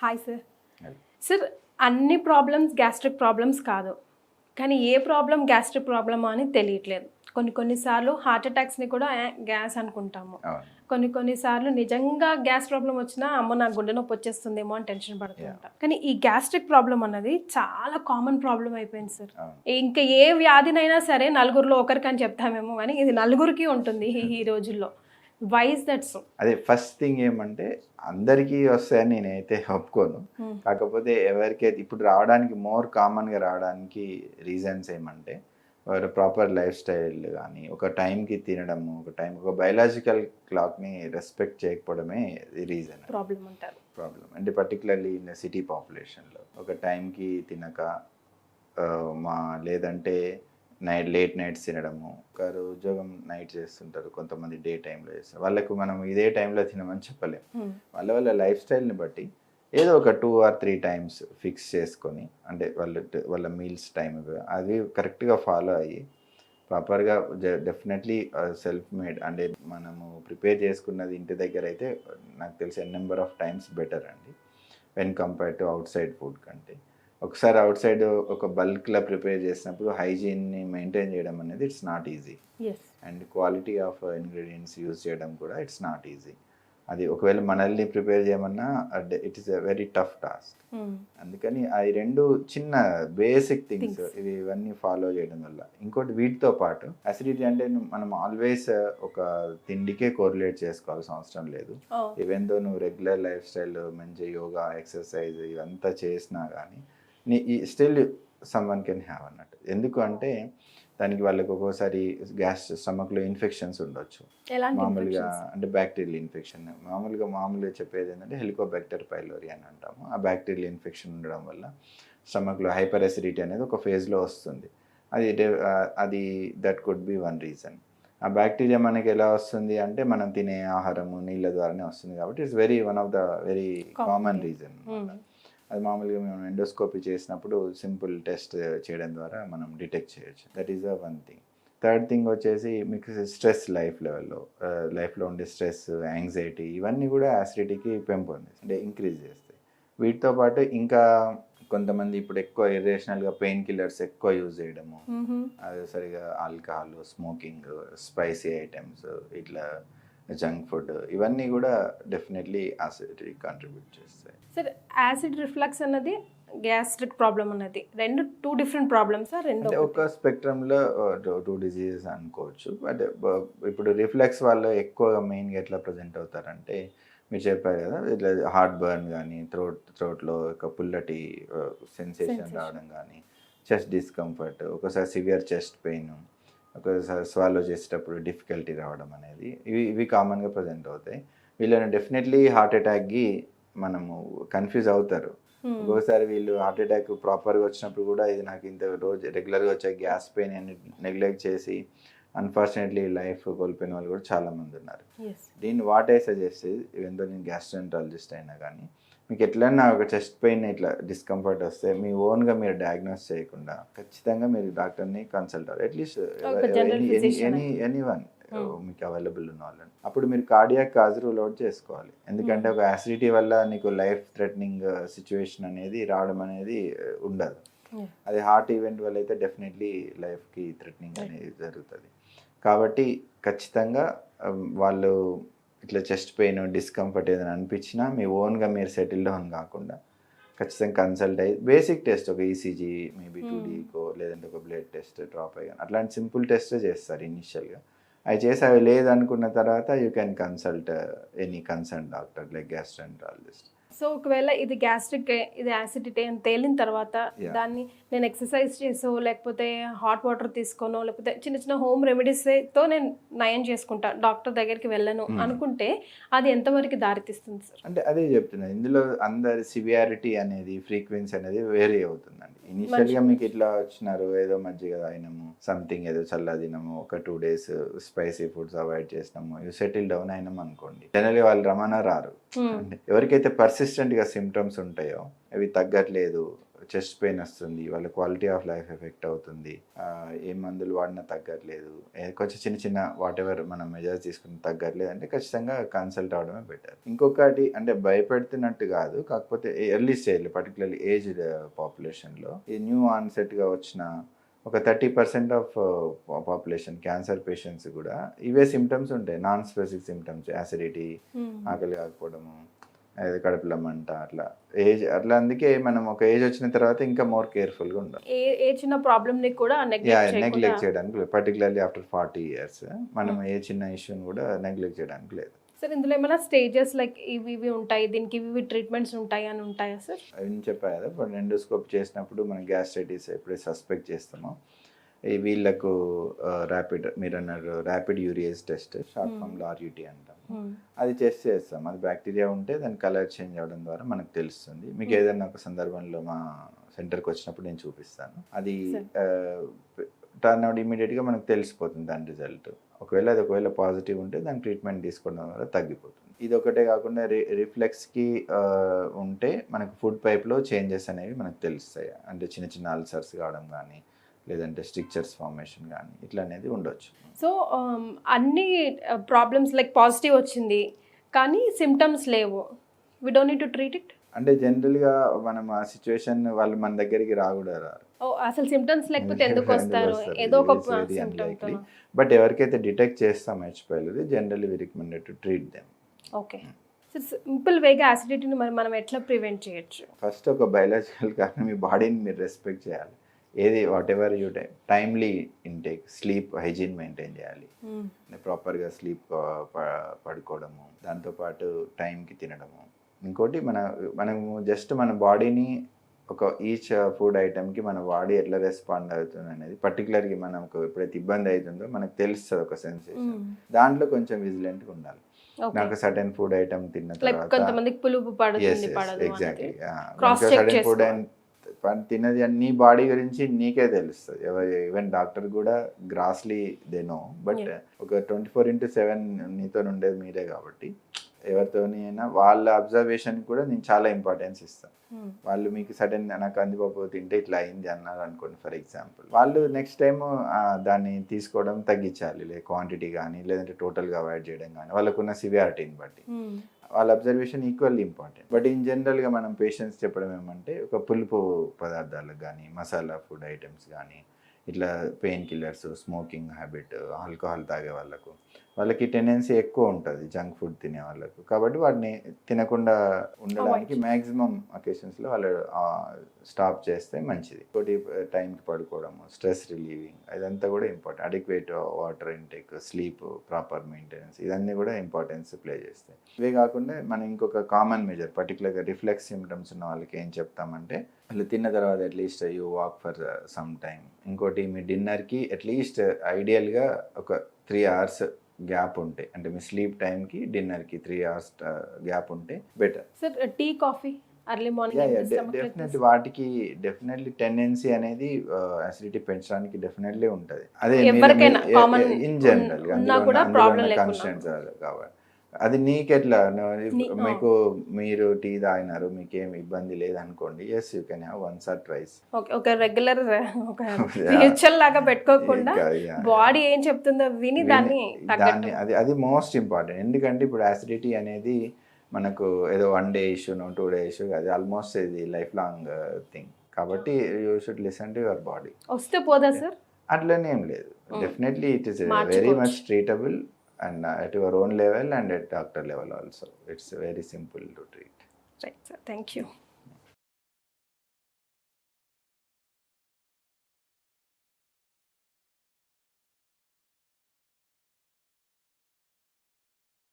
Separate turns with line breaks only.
Hi sir. Sir, అన్ని problems gastric problems కాదు, కానీ ఏ ప్రాబ్లం గ్యాస్ట్రిక్ ప్రాబ్లమా అని తెలియట్లేదు. కొన్నిసార్లు హార్ట్ అటాక్స్ని కూడా గ్యాస్ అనుకుంటాము. కొన్నిసార్లు నిజంగా గ్యాస్ ప్రాబ్లం వచ్చినా అమ్మో నాకు గుండె నొప్పి వచ్చేస్తుందేమో అని టెన్షన్ పడుతూ ఉంటాం. కానీ ఈ గ్యాస్ట్రిక్ ప్రాబ్లం అన్నది చాలా కామన్ ప్రాబ్లం అయిపోయింది సార్. ఇంకా ఏ వ్యాధినైనా సరే నలుగురిలో ఒకరికి అని చెప్తామేమో, కానీ ఇది నలుగురికి ఉంటుంది ఈ రోజుల్లో. Why is that so?
అదే ఫస్ట్ థింగ్ ఏమంటే అందరికీ వస్తాయని నేనైతే ఒప్పుకోను. కాకపోతే ఎవరికైతే ఇప్పుడు రావడానికి మోర్ కామన్గా రావడానికి రీజన్స్ ఏమంటే వారు ప్రాపర్ లైఫ్ స్టైల్ కానీ, ఒక టైంకి తినడము, ఒక బయలాజికల్ క్లాక్ని రెస్పెక్ట్ చేయకపోవడమే రీజన్
ప్రాబ్లం అంటారు.
ప్రాబ్లం అంటే పర్టికులర్లీ ఇన్ సిటీ పాపులేషన్లో ఒక టైంకి తినక లేదంటే లేట్ నైట్స్ తినడము. ఒకరు ఉద్యోగం నైట్ చేస్తుంటారు, కొంతమంది డే టైంలో చేస్తారు. వాళ్ళకు మనం ఇదే టైంలో తినమని చెప్పలేము. వాళ్ళ లైఫ్ స్టైల్ని బట్టి ఏదో ఒక 2 or 3 times ఫిక్స్ చేసుకొని, అంటే వాళ్ళ మీల్స్ టైం అది కరెక్ట్గా ఫాలో అయ్యి ప్రాపర్గా డెఫినెట్లీ సెల్ఫ్ మేడ్ అంటే మనము ప్రిపేర్ చేసుకున్నది ఇంటి దగ్గర అయితే నాకు తెలిసి నెంబర్ ఆఫ్ టైమ్స్ బెటర్ అండి when compare to out side food కంటే. ఒకసారి అవుట్ సైడ్ ఒక బల్క్లా ప్రిపేర్ చేసినప్పుడు హైజీన్ని మెయింటైన్ చేయడం అనేది it's not easy, and quality of ingredients use చేయడం కూడా ఇట్స్ నాట్ ఈజీ. అది ఒకవేళ మనల్ని ప్రిపేర్ చేయమన్నా it is a very tough task. అందుకని అవి రెండు చిన్న బేసిక్ థింగ్స్ ఇవన్నీ ఫాలో చేయడం వల్ల. ఇంకోటి వీటితో పాటు అసిడిటీ అంటే మనం ఆల్వేస్ ఒక తిండికే కోరిలేట్ చేసుకోవాల్సిన అవసరం లేదు. ఈవెన్ దో నువ్వు రెగ్యులర్ లైఫ్ స్టైల్ మంచి యోగా ఎక్సర్సైజ్ ఇవంతా చేసినా కానీ స్టిల్ సమ్వన్ కెన్ హ్యావ్ అన్నట్టు. ఎందుకు అంటే దానికి వాళ్ళకి ఒక్కోసారి గ్యాస్ స్టమక్లో ఇన్ఫెక్షన్స్ ఉండొచ్చు. మామూలుగా అంటే బ్యాక్టీరియల్ ఇన్ఫెక్షన్. మామూలుగా చెప్పేది ఏంటంటే హెలికోబాక్టర్ పైలోరీ అని అంటాము. ఆ బ్యాక్టీరియల్ ఇన్ఫెక్షన్ ఉండడం వల్ల స్టమక్లో హైపర్ అసిడిటీ అనేది ఒక ఫేజ్లో వస్తుంది. అది that could be one reason. ఆ బ్యాక్టీరియా మనకి ఎలా వస్తుంది అంటే మనం తినే ఆహారము నీళ్ళ ద్వారానే వస్తుంది. కాబట్టి it's one of the very common reason. అది మామూలుగా మేము ఎండోస్కోపీ చేసినప్పుడు సింపుల్ టెస్ట్ చేయడం ద్వారా మనం డిటెక్ట్ చేయొచ్చు. That is the one thing. Third thing వచ్చేసి మీకు స్ట్రెస్ లైఫ్లో ఉండే స్ట్రెస్, యాంగ్జైటీ ఇవన్నీ కూడా యాసిడిటీకి పెంపొందిస్తాయి, అంటే ఇంక్రీజ్ చేస్తాయి. వీటితో పాటు ఇంకా కొంతమంది ఇప్పుడు ఎక్కువ ఇర్రేషనల్గా పెయిన్ కిల్లర్స్ ఎక్కువ యూజ్ చేయడము, అది సరిగా ఆల్కహాల్, స్మోకింగ్, స్పైసీ ఐటమ్స్, ఇట్లా జంక్ ఫుడ్ ఇవన్నీ కూడా డెఫినెట్లీ యాసిడిటీ కాంట్రిబ్యూట్ చేస్తాయి.
సార్, యాసిడ్ రిఫ్లక్స్ అన్నది గ్యాస్ట్రిక్ ప్రాబ్లం అన్నది రెండు 2 different ప్రాబ్లమ్స్.
అంటే ఒక స్పెక్ట్రమ్లో 2 డిజీజెస్ అనుకోవచ్చు. బట్ ఇప్పుడు రిఫ్లెక్స్ వాళ్ళు ఎక్కువగా మెయిన్గా ఎట్లా ప్రజెంట్ అవుతారంటే మీరు చెప్పారు కదా, ఇట్లా హార్ట్ బర్న్ కానీ, థ్రోట్లో ఒక పుల్లటి సెన్సేషన్ రావడం కానీ, చెస్ట్ డిస్కంఫర్ట్, ఒకసారి సివియర్ చెస్ట్ పెయిన్, ఒకసారి స్వాలో చేసేటప్పుడు డిఫికల్టీ రావడం అనేది ఇవి కామన్గా ప్రజెంట్ అవుతాయి. వీళ్ళని డెఫినెట్లీ హార్ట్ అటాక్కి మనము కన్ఫ్యూజ్ అవుతారు. ఒక్కొక్కసారి వీళ్ళు హార్ట్ అటాక్ ప్రాపర్గా వచ్చినప్పుడు కూడా ఇది నాకు ఇంత రోజు రెగ్యులర్గా వచ్చే గ్యాస్ పెయిన్ అని నెగ్లెక్ట్ చేసి అన్ఫార్చునేట్లీ లైఫ్ కోల్పోయిన వాళ్ళు కూడా చాలామంది ఉన్నారు. దీన్ని వాట్ ఐ సజెస్ట్ ఎంతో నేను గ్యాస్ట్రోఎంట్రాలజిస్ట్ అయినా కానీ మీకు ఎట్లన్నా ఒక చెస్ట్ పెయిన్ ఇట్లా డిస్కంఫర్ట్ వస్తే మీ ఓన్గా మీరు డయాగ్నోస్ చేయకుండా ఖచ్చితంగా మీరు డాక్టర్ని కన్సల్ట్ అవ్వాలి. అట్లీస్ట్ ఎనీవన్ మీకు అవైలబుల్ ఉన్న వాళ్ళని. అప్పుడు మీరు కార్డియాక్ కాజ్ రూల్ అవుట్ చేసుకోవాలి. ఎందుకంటే ఒక యాసిడిటీ వల్ల నీకు లైఫ్ థ్రెటనింగ్ సిచ్యువేషన్ అనేది రావడం అనేది ఉండదు. అది హార్ట్ ఈవెంట్ వల్ల అయితే డెఫినెట్లీ లైఫ్కి థ్రెటనింగ్ అనేది జరుగుతుంది. కాబట్టి ఖచ్చితంగా వాళ్ళు ఇట్లా చెస్ట్ పెయిన్, డిస్కంఫర్ట్ ఏదైనా అనిపించినా మీ ఓన్గా మీరు సెటిల్ డౌన్ కాకుండా ఖచ్చితంగా కన్సల్ట్ అయ్యి బేసిక్ టెస్ట్, ఒక ఈసీజీ, మేబీ 2Dకో లేదంటే ఒక బ్లడ్ టెస్ట్, డ్రాప్ అయ్యి అట్లాంటి సింపుల్ టెస్ట్ చేస్తారు ఇనిషియల్గా. అవి చేసి అవి లేదనుకున్న తర్వాత you can consult any concern doctor like gastroenterologist.
So ఒకవేళ ఇది గ్యాస్ట్రిక్, ఇది యాసిడిటీ అని తేలిన తర్వాత దాన్ని నేను ఎక్సర్సైజ్ చేసో లేకపోతే హాట్ వాటర్ తీసుకోనో లేకపోతే చిన్న చిన్న హోమ్ రెమెడీస్తో నేను నయం చేసుకుంటా, డాక్టర్ దగ్గరికి వెళ్ళను అనుకుంటే అది ఎంతవరకు దారితీస్తుంది సార్?
అంటే అదే చెప్తున్నాను, ఇందులో అందరి సివియారిటీ అనేది, ఫ్రీక్వెన్సీ అనేది వేరీ అవుతుందండి. ఇనిషియల్గా మీకు ఇట్లా వచ్చినారు, ఏదో మజ్జిగ తాగినాము, సంథింగ్ ఏదో చల్ల తినము, ఒక 2 days స్పైసీ ఫుడ్స్ అవాయిడ్ చేసినాము, సెటిల్ డౌన్ అయినాం అనుకోండి, జనరల్గా వాళ్ళు రమణ రారు. ఎవరికైతే పర్సిస్టెంట్గా సిమ్టమ్స్ ఉంటాయో, అవి తగ్గట్లేదు, చెస్ట్ పెయిన్ వస్తుంది, వాళ్ళ క్వాలిటీ ఆఫ్ లైఫ్ ఎఫెక్ట్ అవుతుంది, ఏ మందులు వాడినా తగ్గట్లేదు, కొంచెం చిన్న చిన్న వాట్ ఎవర్ మనం మెజర్స్ తీసుకుని తగ్గట్లేదు అంటే ఖచ్చితంగా కన్సల్ట్ అవడమే బెటర్. ఇంకొకటి అంటే భయపెడుతున్నట్టు కాదు, కాకపోతే ఎర్లీ స్టేజ్లో పర్టికులర్లీ ఏజ్డ్ పాపులేషన్లో ఈ న్యూ ఆన్సెట్గా వచ్చిన ఒక 30% ఆఫ్ పాపులేషన్ క్యాన్సర్ పేషెంట్స్ కూడా ఇవే సిమ్టమ్స్ ఉంటాయి, నాన్ స్పెసిఫిక్ సిమ్టమ్స్, యాసిడిటీ, ఆకలి కాకపోవడము, అది కడుపులో మంట, అట్లా ఏజ్ అట్లా. అందుకే మనం ఒక ఏజ్ వచ్చిన తర్వాత ఇంకా మోర్ కేర్ఫుల్గా ఉండాలి.
ఏ చిన్న ప్రాబ్లమ్ని కూడా
నెగ్లెక్ట్ చేయడానికి లేదు, పర్టికులర్లీ ఆఫ్టర్ 40 years మనం ఏ చిన్న ఇష్యూని కూడా నెగ్లెక్ట్ చేయడానికి లేదు.
సార్ ఇందులో ఏమైనా స్టేజెస్ లైక్ ఇవి ఉంటాయి, దీనికి ఇవి ట్రీట్మెంట్స్ ఉంటాయి అని ఉంటాయా సార్?
అవి చెప్పాను కదా, ఇప్పుడు ఎండోస్కోప్ చేసినప్పుడు మనం గ్యాస్ట్రైటిస్ ఎప్పుడైతే సస్పెక్ట్ చేస్తామో వీళ్ళకు ర్యాపిడ్, మీరు అన్నారు ర్యాపిడ్ యూరియేజ్ టెస్ట్, షార్ట్ ఫామ్లో RUT అంటాం, అది చేస్తాం. అది బ్యాక్టీరియా ఉంటే దాని కలర్ చేంజ్ అవ్వడం ద్వారా మనకు తెలుస్తుంది. మీకు ఏదైనా ఒక సందర్భంలో మా సెంటర్కి వచ్చినప్పుడు నేను చూపిస్తాను. అది టర్న్ అవుట్ ఇమీడియట్గా మనకు తెలిసిపోతుంది దాని రిజల్ట్. ఒకవేళ పాజిటివ్ ఉంటే దాని ట్రీట్మెంట్ తీసుకోవడం వల్ల తగ్గిపోతుంది. ఇది ఒకటే కాకుండా రిఫ్లెక్స్కి ఉంటే మనకు ఫుడ్ పైప్లో చేంజెస్ అనేవి మనకు తెలుస్తాయి. అంటే చిన్న చిన్న అల్సర్స్ కావడం కానీ, లేదంటే స్ట్రిక్చర్స్ ఫార్మేషన్ కానీ ఇట్లా అనేది ఉండొచ్చు.
సో అన్ని ప్రాబ్లమ్స్ లైక్ పాజిటివ్ వచ్చింది కానీ సిమ్టమ్స్ లేవు, we don't need to treat it.
అంటే జనరల్గా మనం ఆ సిచ్యువేషన్ వాళ్ళు మన దగ్గరికి రారు.
అసలు సిమ్టమ్స్ లేకపోతే ఎందుకు వస్తారు? ఏదో ఒక సిమ్టమ్తో.
బట్ ఎవరికైతే డిటెక్ట్ చేస్తాం H pylori, generally we recommended to treat them.
Okay sir, simple వేగా యాసిడిటీని మనం ఎట్లా ప్రివెంట్ చేయొచ్చు?
ఫస్ట్ ఒక బయలాజికల్ కారణం, మీ బాడీని మీరు రెస్పెక్ట్ చేయాలి. ఏది what ever you timely intake, sleep hygiene maintain చేయాలి, ప్రాపర్గా స్లీప్ పడుకోవడము, దాంతోపాటు టైంకి తినడము. ఇంకోటి మనము జస్ట్ మన బాడీని ఒక ఈచ్ ఫుడ్ ఐటమ్కి మన బాడీ ఎట్లా రెస్పాండ్ అవుతుంది అనేది, పర్టికులర్గా మనకు ఎప్పుడైతే ఇబ్బంది అవుతుందో మనకు తెలుస్తుంది ఒక సెన్సేషన్, దాంట్లో కొంచెం విజిలెంట్గా ఉండాలి. నాకు సడన్ ఫుడ్ ఐటమ్ తిన్న తర్వాత ఎగ్జాక్ట్లీ సడన్ ఫుడ్ తిన్నది నీ బాడీ గురించి నీకే తెలుస్తుంది. ఈవెన్ డాక్టర్ కూడా గ్రాస్లీ దే నో, బట్ ఒక 24/7 నీతో ఉండేది మీరే కాబట్టి ఎవరితోని అయినా వాళ్ళ అబ్జర్వేషన్ కూడా నేను చాలా ఇంపార్టెన్స్ ఇస్తాను. వాళ్ళు మీకు సడన్ నాకు కందిపప్పు తింటే ఇట్లా అయింది అన్నారు అనుకోండి ఫర్ ఎగ్జాంపుల్, వాళ్ళు నెక్స్ట్ టైం దాన్ని తీసుకోవడం తగ్గించాలి, లేదు క్వాంటిటీ కానీ లేదంటే టోటల్గా అవాయిడ్ చేయడం కానీ, వాళ్ళకున్న సివియారిటీని బట్టి వాళ్ళ observation equally important. But in జనరల్గా మనం పేషెంట్స్ చెప్పడం ఏమంటే, ఒక పులుపు పదార్థాలకు కానీ, మసాలా ఫుడ్ ఐటమ్స్ కానీ, ఇట్లా pain killers, smoking habit, alcohol తాగే వాళ్ళకి టెండెన్సీ ఎక్కువ ఉంటుంది జంక్ ఫుడ్ తినే వాళ్ళకు. కాబట్టి వాటిని తినకుండా ఉండడానికి మ్యాక్సిమం అకేషన్స్లో వాళ్ళు స్టాప్ చేస్తే మంచిది. ఇంకోటి టైంకి పడుకోవడము, స్ట్రెస్ రిలీవింగ్, ఇదంతా కూడా important. Adequate water intake, sleep, proper maintenance, ఇవన్నీ కూడా ఇంపార్టెన్స్ ప్లే చేస్తాయి. ఇవే కాకుండా మనం ఇంకొక కామన్ మెజర్, పర్టికులర్గా రిఫ్లెక్స్ సిమ్టమ్స్ ఉన్న వాళ్ళకి ఏం చెప్తామంటే, వాళ్ళు తిన్న తర్వాత at least you walk for some time. ఇంకోటి మీ డిన్నర్కి అట్లీస్ట్ ఐడియల్గా ఒక 3 hours గ్యాప్ ఉంటే, అంటే మీ స్లీప్ టైంకి డిన్నర్కి 3 hours గ్యాప్ ఉంటే better.
Sir tea, coffee early morning
definitely వాటికి డెఫినెట్లీ టెండెన్సీ అనేది అసిడిటీ పెంచడానికి డెఫినెట్లీ ఉంటుంది. అదే ఇన్ జనరల్ కన్స్టెంట్స్ కావాలి. అది నీకెట్లా, మీకు మీరు టీ తాగినారు, మీకేం ఇబ్బంది లేదనుకోండి, yes you can have once or twice.
ఒక రెగ్యులర్ ఒక రిచువల్ లాగా పెట్టుకోకుండా బాడీ ఏం చెప్తుందో విని దాన్ని
అది మోస్ట్ ఇంపార్టెంట్. ఎందుకంటే ఇప్పుడు యాసిడిటీ అనేది మనకు ఏదో 1 day ఇష్యూ, 2 day ఇష్యూ, అది ఆల్మోస్ట్ ఇది లైఫ్ లాంగ్ థింగ్. కాబట్టి you should listen to your body.
వస్తే పోదా సార్?
అట్లనే ఏం లేదు, definitely it is very much treatable and at your own level and at doctor level also. It's very simple to treat.
Right, sir. Thank you.